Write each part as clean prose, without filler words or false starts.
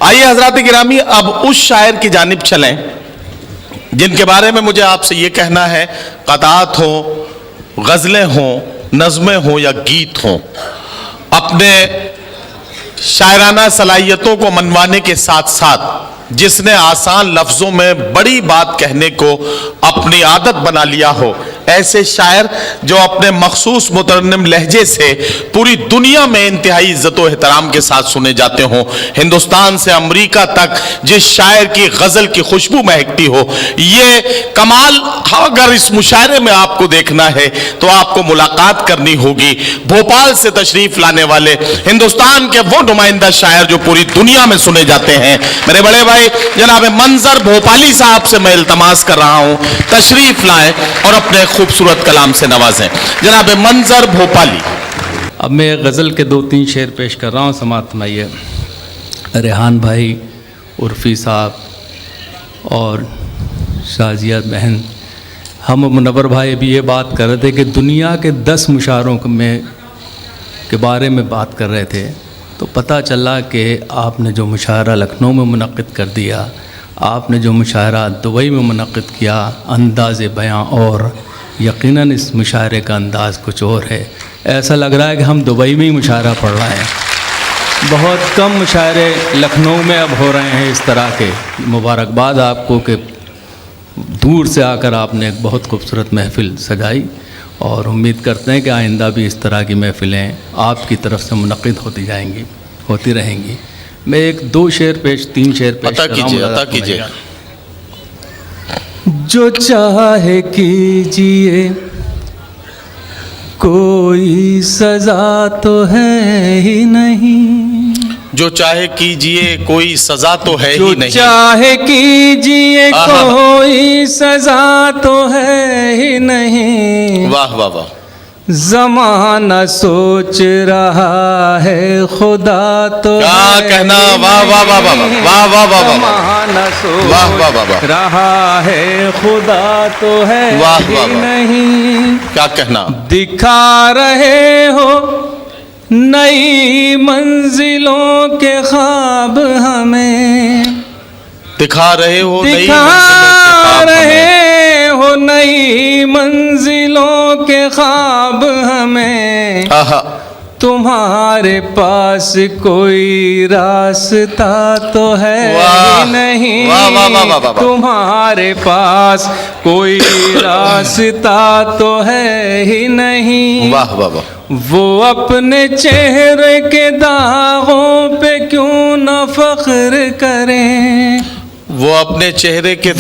आइए हजरात गिरामी, अब उस शायर की जानिब चलें जिनके बारे में मुझे आपसे ये कहना है, क़तात हो, गज़लें हों, नज़में हों या गीत हों, अपने शायराना सलाहियतों को मनवाने के साथ साथ जिसने आसान लफ्ज़ों में बड़ी बात कहने को अपनी आदत बना लिया हो, ऐसे शायर जो अपने मखसूस मुतरन्निम लहजे से पूरी दुनिया में इंतहाई इज्जत व एहतराम के साथ सुने जाते हों, हिंदुस्तान से अमेरिका तक जिस शायर की गज़ल की खुशबू महकती हो, ये कमाल अगर इस मुशायरे में आपको देखना है तो आपको मुलाकात करनी होगी भोपाल से तशरीफ लाने वाले हिंदुस्तान के वो नुमाइंदा शायर जो पूरी दुनिया में सुने जाते हैं। मेरे बड़े भाई जनाब मंजर भोपाली साहब से मैं इल्तमास कर रहा हूं, तशरीफ लाएं और अपने खूबसूरत कलाम से नवाजें। जनाब मंजर भोपाली। अब मैं गज़ल के 2-3 शेर पेश कर रहा हूँ, समाअत फरमाइए। रेहान भाई, उर्फ़ी साहब और शाजिया बहन, हम मुनव्वर भाई भी ये बात कर रहे थे कि दुनिया के 10 मुशायरों के बारे में बात कर रहे थे, तो पता चला कि आपने जो मुशायरा लखनऊ में मुनक़्क़िद कर दिया, आपने जो मुशायरा दुबई में मुनक़्क़िद किया, अंदाज़ बयां और यकीनन इस मुशायरे का अंदाज़ कुछ और है। ऐसा लग रहा है कि हम दुबई में ही मुशायरा पढ़ रहे हैं। बहुत कम मुशायरे लखनऊ में अब हो रहे हैं इस तरह के। मुबारकबाद आपको कि दूर से आकर आपने एक बहुत खूबसूरत महफ़िल सजाई और उम्मीद करते हैं कि आइंदा भी इस तरह की महफ़िलें आपकी तरफ से मुनक़्क़िद होती जाएंगी, होती रहेंगी। मैं 1-2 शेर पेश 3 शेर पेश कर रहा हूँ। अता कीजिए। जो चाहे कीजिए, कोई सज़ा तो है ही नहीं। जो चाहे कीजिए, कोई सज़ा तो है ही नहीं। जो चाहे कीजिए, कोई सज़ा तो है ही नहीं। वाह वाह वाह। ज़माना सोच रहा है, खुदा तो क्या कहना। वाह वाह वाह वाह वाह वाह वाह वाह। ज़माना सोच वाह वाह वाह वाह। रहा है, खुदा तो है ही नहीं। क्या कहना। दिखा रहे हो नई मंजिलों के ख्वाब हमें, दिखा रहे हो नई मंजिलों के ख्वाब हमें। तुम्हारे पास कोई रास्ता तो है ही नहीं। तुम्हारे पास कोई रास्ता तो है ही नहीं। वाह वाह वाह। वो अपने चेहरे के दागों पे क्यों न फख्र करें। वो अपने चेहरे के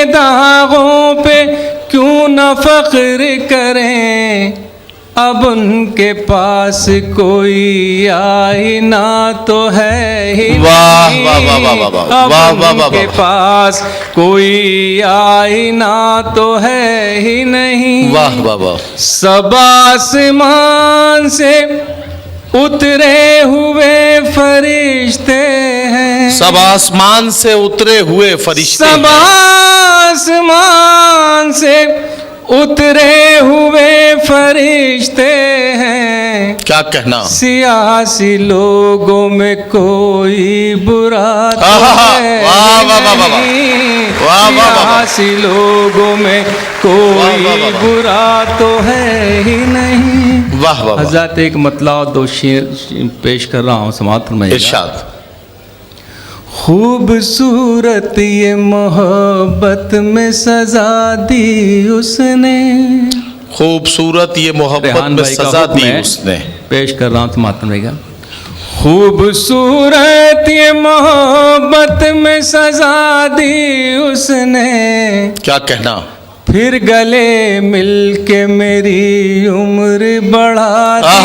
दागों पे क्यों न फख्र करें। अब उनके पास कोई आईना तो है ही नहीं। अब उनके पास कोई आईना तो है ही नहीं। वाह वाह वाह। सब आसमान से उतरे हुए फरिश्ते हैं। सब आसमान से उतरे हुए फरिश्ते। सब आसमान से उतरे हुए फरिश्ते हैं। क्या कहना। सियासी लोगों में कोई बुरा तो है नहीं। सियासी लोगों में कोई बुरा तो है ही नहीं। वाह वाह। हज़रत एक मतला और 2 शेर पेश कर रहा हूँ, समाअत फरमाइए। इरशाद। खूबसूरत ये मोहब्बत में सजा दी उसने। खूबसूरत ये मोहब्बत में सजा दी उसने। पेश कर रहा हूँ समाअत फरमाइएगा। खूबसूरत ये मोहब्बत में सजा दी उसने। क्या कहना। फिर गले मिल के मेरी उम्र बढ़ा दी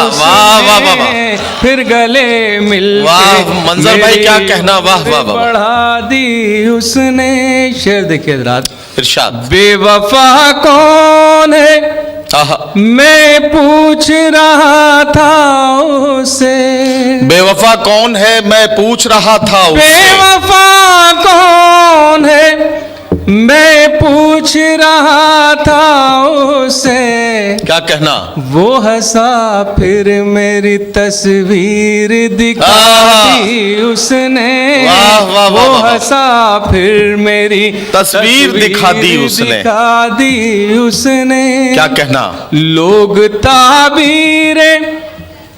उसने। फिर गले मिल के मंजर भाई क्या कहना। वाह वाह वाह। बढ़ा दी उसने। शेर देखिए रात। इरशाद। बेवफा कौन है मैं पूछ रहा था उसे। बेवफा कौन है मैं पूछ रहा था उसे। बेवफा कौन है मैं पूछ रहा था उसे, क्या कहना? वो हंसा फिर मेरी तस्वीर दिखा दी उसने। वाह, वाह, वो वाह, वाह। हंसा फिर मेरी तस्वीर दिखा दी उसने। दिखा दी उसने। क्या कहना? लोग ताबीरें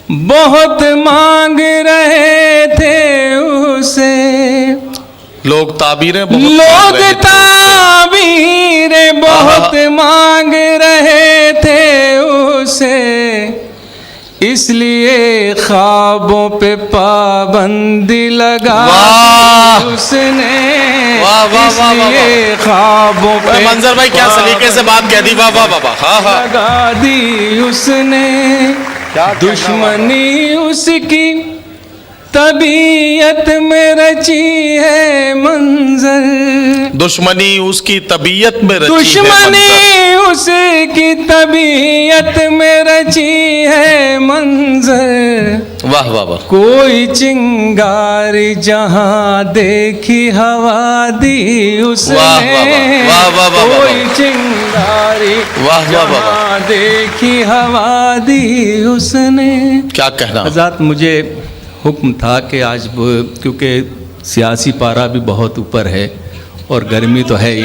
बहुत मांग रहे थे उसे। लोग ताबीरें बहुत लोग मांग रहे थे उससे। ताबीरें बहुत मांग रहे थे उसे, इसलिए ख्वाबों पे पाबंदी लगा वाह! दी उसने। वाह, वाह, वाह, वाह, वाह। इसलिए ख्वाबों पे मंजर भाई क्या सलीके से बात कह दी, वाह वाह वाह वाह। हाँ हाँ, लगा दी उसने। क्या कहना? दुश्मनी उसकी तबीयत में रची है मंजर। दुश्मनी उसकी तबीयत में रची है दुश्मनी मंजर। उसकी तबीयत में रची है मंजर। वाह वाह वाह। कोई चिंगारी जहां देखी हवा दी उसने। वाह, वाह, वाह, वाह, वाह, वाह, वाह। कोई चिंगारी वाह, वाह, वाह, वाह। जहां देखी हवा दी उसने। क्या कहना? आज़ाद, मुझे हुक्म था कि आज क्योंकि सियासी पारा भी बहुत ऊपर है और गर्मी तो है ही,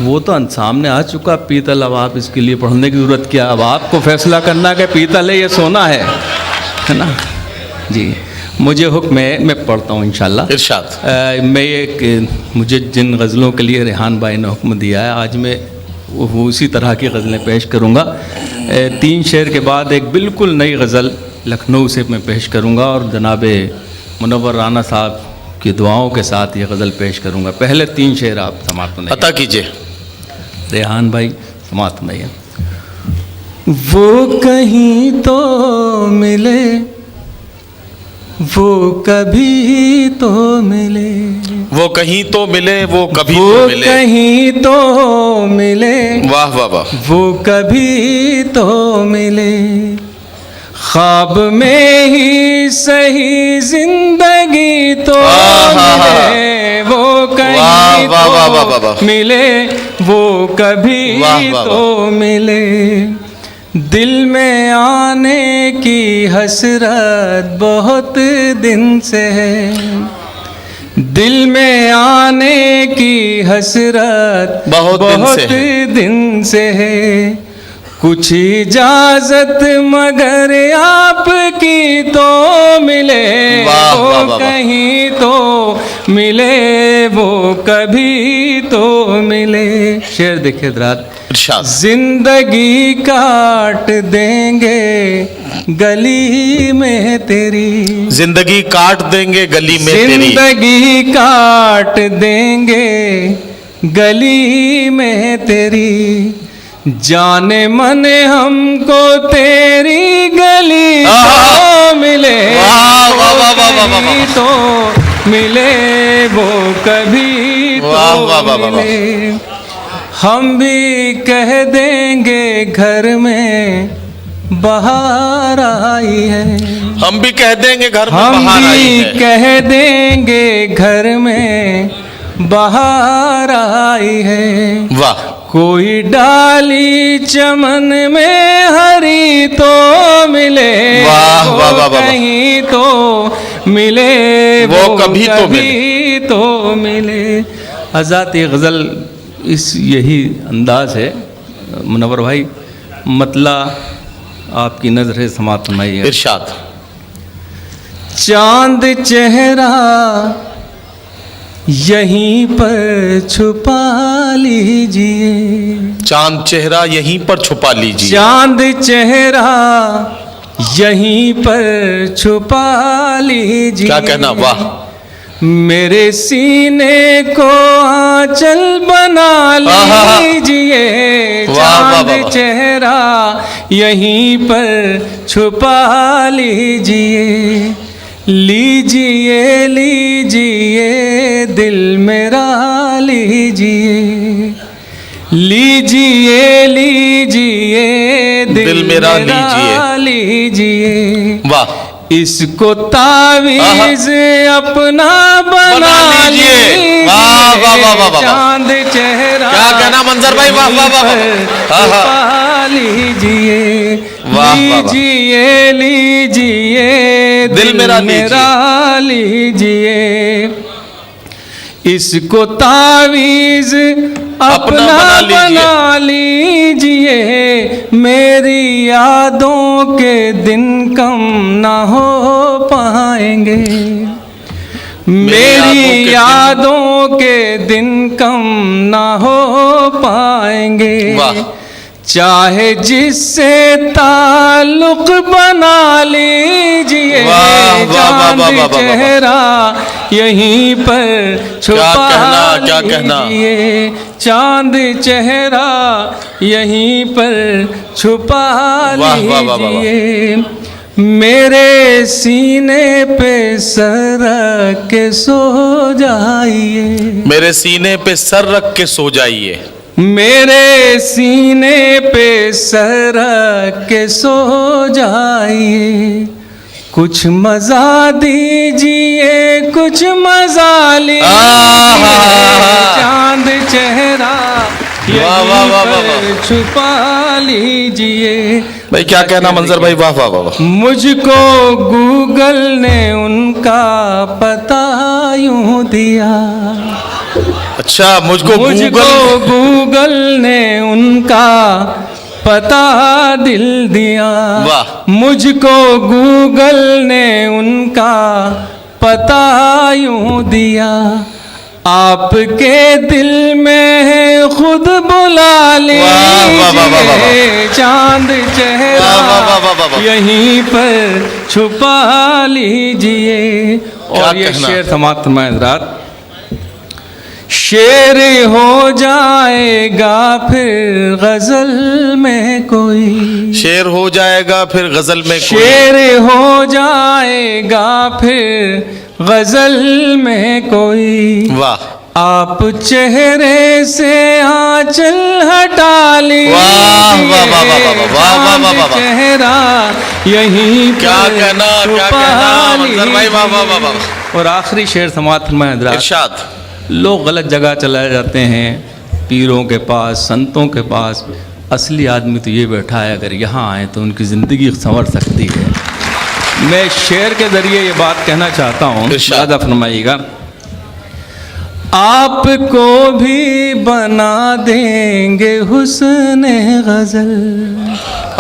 वो तो सामने आ चुका पीतल। अब आप इसके लिए पढ़ने की ज़रूरत क्या? अब आपको फैसला करना कि पीतल है ये सोना है ना? जी, मुझे हुक्म है, मैं पढ़ता हूँ इंशाल्लाह। इरशाद। मैं मुझे जिन गज़लों के लिए रेहान भाई ने हुक्म दिया है, आज मैं वो उसी तरह की गज़लें पेश करूँगा। 3 शेर के बाद एक बिल्कुल नई गज़ल लखनऊ से मैं पेश करूँगा और जनाब मुनव्वर राना साहब की दुआओं के साथ ये गज़ल पेश करूँगा। पहले 3 शेर आप समाप्त नहीं, अता कीजिए। रेहान भाई समाप्त नहीं है। वो कहीं तो मिले, वो कभी तो मिले, वो कहीं तो मिले, वो कभी वो तो मिले। कहीं तो मिले, वाह वाह वाह। वो कभी तो मिले। ख्वाब में ही सही जिंदगी तो मिले, वो कहीं वाह, वाह, वाह, वाह, वाह, वाह। तो मिले, वो कभी वाह, वाह, तो मिले। दिल में आने की हसरत बहुत दिन से है, दिल में आने की हसरत बहुत दिन से है। कुछ इजाजत मगर आपकी तो मिले, वाह, वो वाह, वाह, वाह। कहीं तो मिले, वो कभी तो मिले। शेर देखिए रात। इरशाद। जिंदगी काट देंगे गली में तेरी, जिंदगी काट देंगे गली में तेरी। जिंदगी काट देंगे गली में तेरी। जाने मन हमको तेरी गली तो मिले, वाह, वाह, वाह, वाह, वाह, वाह, कभी तो मिले, वो कभी वाह, तो वाह, वाह, वाह, वाह। मिले। हम भी कह देंगे घर में बाहर आई है, हम भी कह देंगे घर में हम बाहर आई भी है। कह देंगे घर में बाहर आई है। वाह। कोई डाली चमन में हरी तो मिले, वाह, वो वाह, वाह, वाह। कहीं तो मिले, वो कभी तो कभी तो मिले। आज़ाद ये गज़ल इस यही अंदाज है मुनव्वर भाई, मतला आपकी नज़र समात फरमाई है। इरशाद। चांद चेहरा यहीं पर छुपा लीजिए, चांद चेहरा यहीं पर छुपा लीजिए। चांद चेहरा यहीं पर छुपा लीजिए। क्या कहना? वाह। मेरे सीने को आंचल बना लीजिए, वाह, वाह, वाह, चांद वाह। चेहरा यहीं पर छुपा लीजिए। लीजिए लीजिए दिल मेरा लीजिए, लीजिए लीजिए दिल मेरा लीजिए। लीजिए। वाह। इसको तावीज अपना बना लीजिए। वाह वाह वाह वाह वाह। चांद चेहरा क्या कहना मंजर भाई, वाह वाह वाह वाह। छुपा लीजिए, वाह वाह वाह। लीजिए लीजिए दिल मेरा लीजिए, इसको तावीज अपना बना लीजिए, मेरी यादों के दिन कम ना हो पाएंगे, मेरी यादों के दिन कम ना हो पाएंगे। चाहे जिससे ताल्लुक बना लीजिए, चांद चेहरा यहीं पर छुपा लीजिए, चांद चेहरा यहीं पर छुपा लीजिए, मेरे सीने पे सर रख के सो जाइए, मेरे सीने पे सर रख के सो जाइए, मेरे सीने पे सर रख के सो जाइए, कुछ मजा दीजिए कुछ मजा लीजिए, चांद चेहरा यहीं पर छुपा लीजिए। भाई क्या कहना मंजर भाई, वाह वाह वाह। मुझको गूगल ने उनका पता यूं दिया, अच्छा मुझको गूगल ने उनका पता दिल दिया, वाह। मुझको गूगल ने उनका पता यूं दिया, आपके दिल में है खुद बुला लीजिए, चांद चेहरा यहीं पर छुपा लीजिए। और ये शेर समाप्त फरमाएं, शेर हो जाएगा फिर गजल में कोई, शेर हो जाएगा फिर गजल में कोई, शेर हो जाएगा फिर गजल में कोई, वाह। आप चेहरे से आंचल हटा लीजिए, चेहरा यहीं क्या कहना, क्या कहना मंजर भाई, वाह वाह वाह वाह। और आखिरी शेर समाप्त फरमाएं, इरशाद। लोग गलत जगह चले जाते हैं, पीरों के पास, संतों के पास, असली आदमी तो ये बैठा है, अगर यहाँ आए तो उनकी ज़िंदगी संवर सकती है। मैं शेर के ज़रिए ये बात कहना चाहता हूँ, ज़्यादा फरमाइएगा। आपको भी बना देंगे हुस्न गज़ल,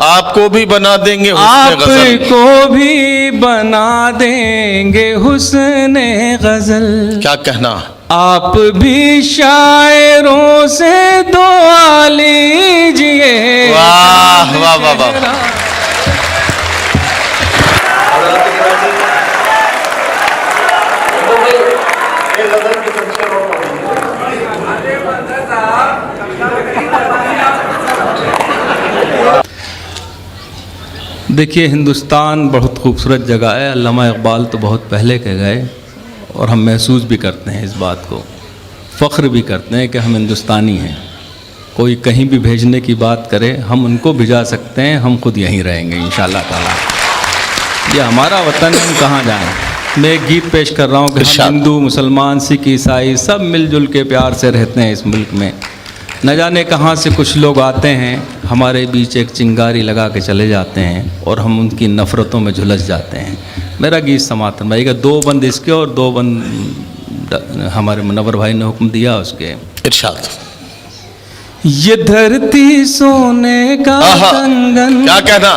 आपको भी बना देंगे हुस्न गज़ल, आपको भी बना देंगे हुस्न गज़ल। क्या कहना, आप भी शायरों से दुआ लीजिए, वाह वाह वाह वाह। देखिए, हिंदुस्तान बहुत खूबसूरत जगह है, अल्लामा इकबाल तो बहुत पहले कह गए, और हम महसूस भी करते हैं इस बात को, फ़ख्र भी करते हैं कि हम हिंदुस्तानी हैं। कोई कहीं भी भेजने की बात करे, हम उनको भिजा सकते हैं, हम खुद यहीं रहेंगे इंशाअल्लाह ताला। ये हमारा वतन है, हम कहाँ जाएं। मैं एक गीत पेश कर रहा हूँ कि हम हिंदू, मुसलमान, सिख, ईसाई सब मिलजुल के प्यार से रहते हैं इस मुल्क में। न जाने कहाँ से कुछ लोग आते हैं, हमारे बीच एक चिंगारी लगा के चले जाते हैं, और हम उनकी नफ़रतों में झुलस जाते हैं। मेरा गीत समाप्त भाई का 2 बंद इसके और 2 बंद हमारे मुनव्वर भाई ने हुक्म दिया उसके। इरशाद। ये धरती सोने का कंगन, क्या कहना,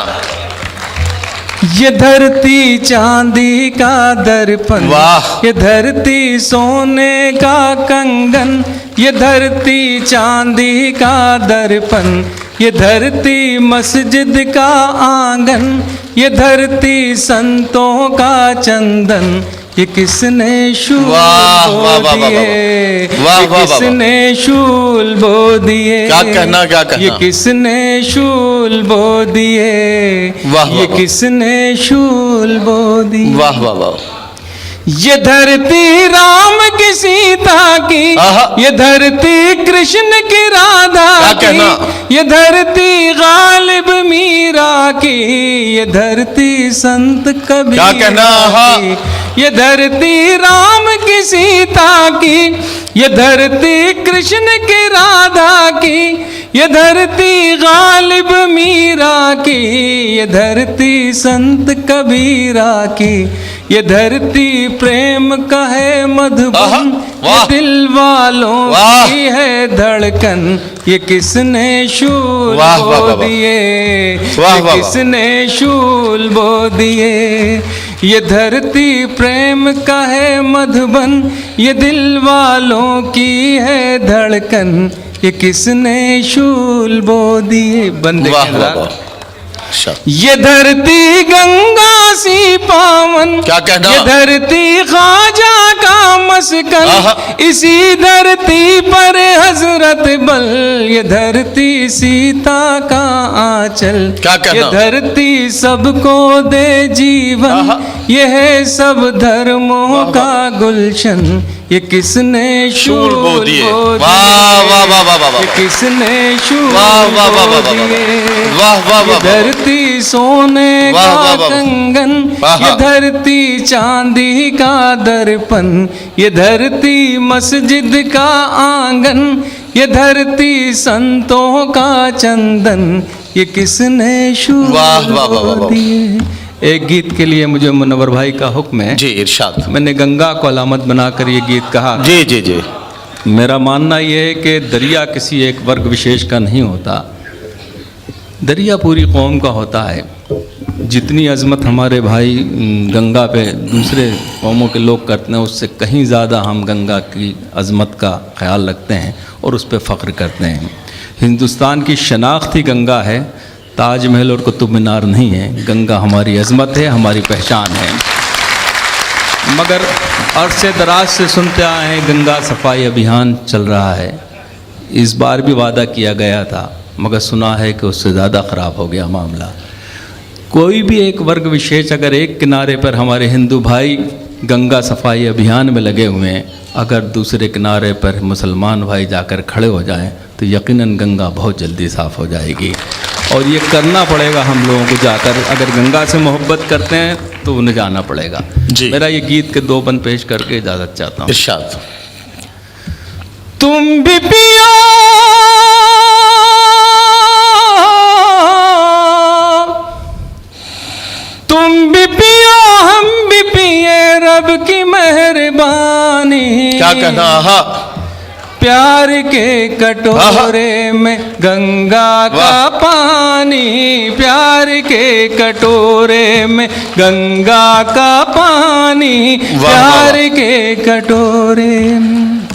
ये धरती चांदी का दर्पण, वाह। ये धरती सोने का कंगन, ये धरती चांदी का दर्पण, ये धरती मस्जिद का आंगन, ये धरती संतों का चंदन, ये किसने शूल बो दिए, ये किसने शूल बो दिए, क्या कहना, क्या कहना, ये किसने शूल बो दिए, ये किसने शूल बो दिए, वाह वाह वाह। ये धरती राम की सीता की, ये धरती कृष्ण की राधा की, ये धरती गालिब मीरा की, ये धरती संत कबीर की, ये धरती राम की सीता की, ये धरती कृष्ण की राधा की, ये धरती गालिब मीरा की, ये धरती संत कबीरा की, ये धरती प्रेम का है मधुबन, ये दिल वालों की है धड़कन, ये किसने शूल बो दिए, ये किसने शूल बो दिए। ये धरती प्रेम का है मधुबन, ये दिल वालों की है धड़कन, ये किसने शूल बो दिए। बंदे ये धरती गंगा सी पावन, क्या कहना, ये धरती ख्वाजा का मस्कन, इसी धरती पर हजरत बल, ये धरती सीता का आंचल, क्या कहना, ये धरती सबको दे जीवन, ये है सब धर्मों का गुलशन, ये किसने शूल बो दिए। वाह वाह वाह वाह वाह, ये किसने शूल बो दिए। वाह वाह वाह, धरती सोने का कंगन, ये धरती चांदी का दर्पण, ये धरती मस्जिद का आंगन, ये धरती संतों का चंदन, ये किसने शूल बो दिए। एक गीत के लिए मुझे मुनव्वर भाई का हुक्म है। जी इरशाद। मैंने गंगा को अलामत बनाकर ये गीत कहा। जी जी जी। मेरा मानना ये है कि दरिया किसी एक वर्ग विशेष का नहीं होता, दरिया पूरी कौम का होता है। जितनी अजमत हमारे भाई गंगा पे दूसरे कौमों के लोग करते हैं, उससे कहीं ज़्यादा हम गंगा की अजमत का ख्याल रखते हैं और उस पर फ़ख्र करते हैं। हिंदुस्तान की शनाख्त ही गंगा है, ताजमहल और कुतुब मीनार नहीं है। गंगा हमारी अजमत है, हमारी पहचान है। मगर अरसे दराज से सुनते आए हैं गंगा सफाई अभियान चल रहा है। इस बार भी वादा किया गया था, मगर सुना है कि उससे ज़्यादा ख़राब हो गया मामला। कोई भी एक वर्ग विशेष अगर एक किनारे पर हमारे हिंदू भाई गंगा सफाई अभियान में लगे हुए हैं, अगर दूसरे किनारे पर मुसलमान भाई जाकर खड़े हो जाएं तो यकीनन गंगा बहुत जल्दी साफ़ हो जाएगी। और ये करना पड़ेगा हम लोगों को जाकर, अगर गंगा से मोहब्बत करते हैं तो उन्हें जाना पड़ेगा। मेरा ये गीत के 2 बंद पेश करके इजाज़त चाहता हूँ। इरशाद। तुम भी पियो हम भी पिए, रब की मेहरबानी। क्या कहना, प्यार के कटोरे में गंगा का पानी, प्यार के कटोरे में गंगा का पानी, प्यार के कटोरे में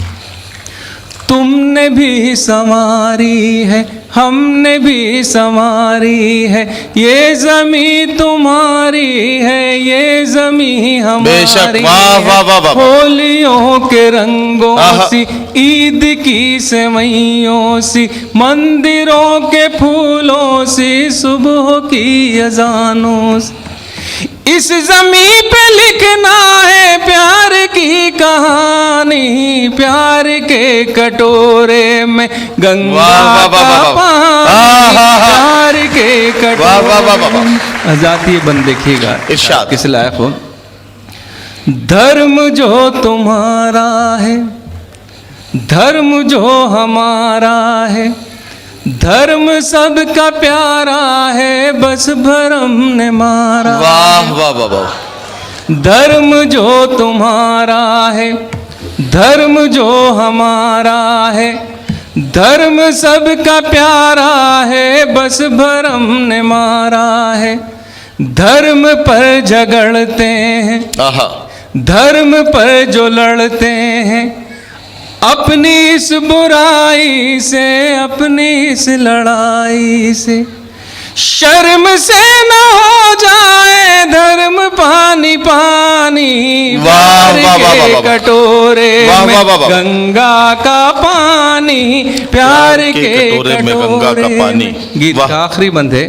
तुमने भी संवारी है, हमने भी संवारी है, ये ज़मीं तुम्हारी है, ये ज़मीं हमारी है। होलियों के रंगों सी, ईद की सेवइयों सी, मंदिरों के फूलों सी, सुबह की अजानों से, इस ज़मीं पे लिखना है प्यार की कहानी। प्यार के कटोरे में गंगा का पानी, प्यार के कटोरे में। आजादी बंद देखिएगा किस लायक हो। धर्म जो तुम्हारा है, धर्म जो हमारा है, धर्म सबका प्यारा है, बस भरम ने मारा। वाह वाह वाह वाह। धर्म जो तुम्हारा है, धर्म जो हमारा है, धर्म सबका प्यारा है, बस भरम ने मारा है। धर्म पर झगड़ते हैं, धर्म पर जो लड़ते हैं, अपनी इस बुराई से, अपनी इस लड़ाई से, शर्म से न हो जाए धर्म पानी पानी। प्यार के कटोरे में गंगा का पानी, प्यार के कटोरे में गंगा का पानी। गीत का आखिरी बंद है।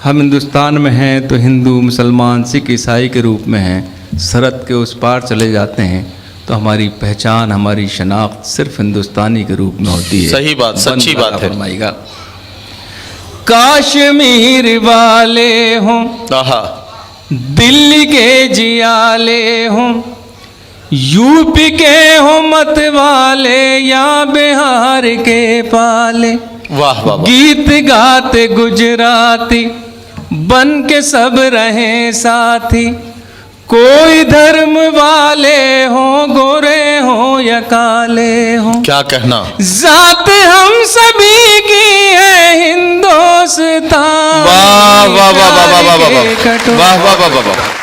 हम हिंदुस्तान में हैं तो हिंदू, मुसलमान, सिख, ईसाई के रूप में हैं, सरहद के उस पार चले जाते हैं तो हमारी पहचान, हमारी शनाख्त सिर्फ हिंदुस्तानी के रूप में होती है। सही बात, सच्ची बात है। फरमाइएगा, काश्मीर वाले हों, आहा, दिल्ली के जियाले हों, यूपी के हो मत वाले या बिहार के पाले, वाह वाह वाह, गीत गाते गुजराती बन के सब रहे साथी, कोई धर्म वाले हो, गोरे हो या काले हो, क्या कहना, जात हम सभी की है हिंदुस्तान। वाह वाह वाह वाह वाह वाह वाह वाह वाह वाह वाह वाह।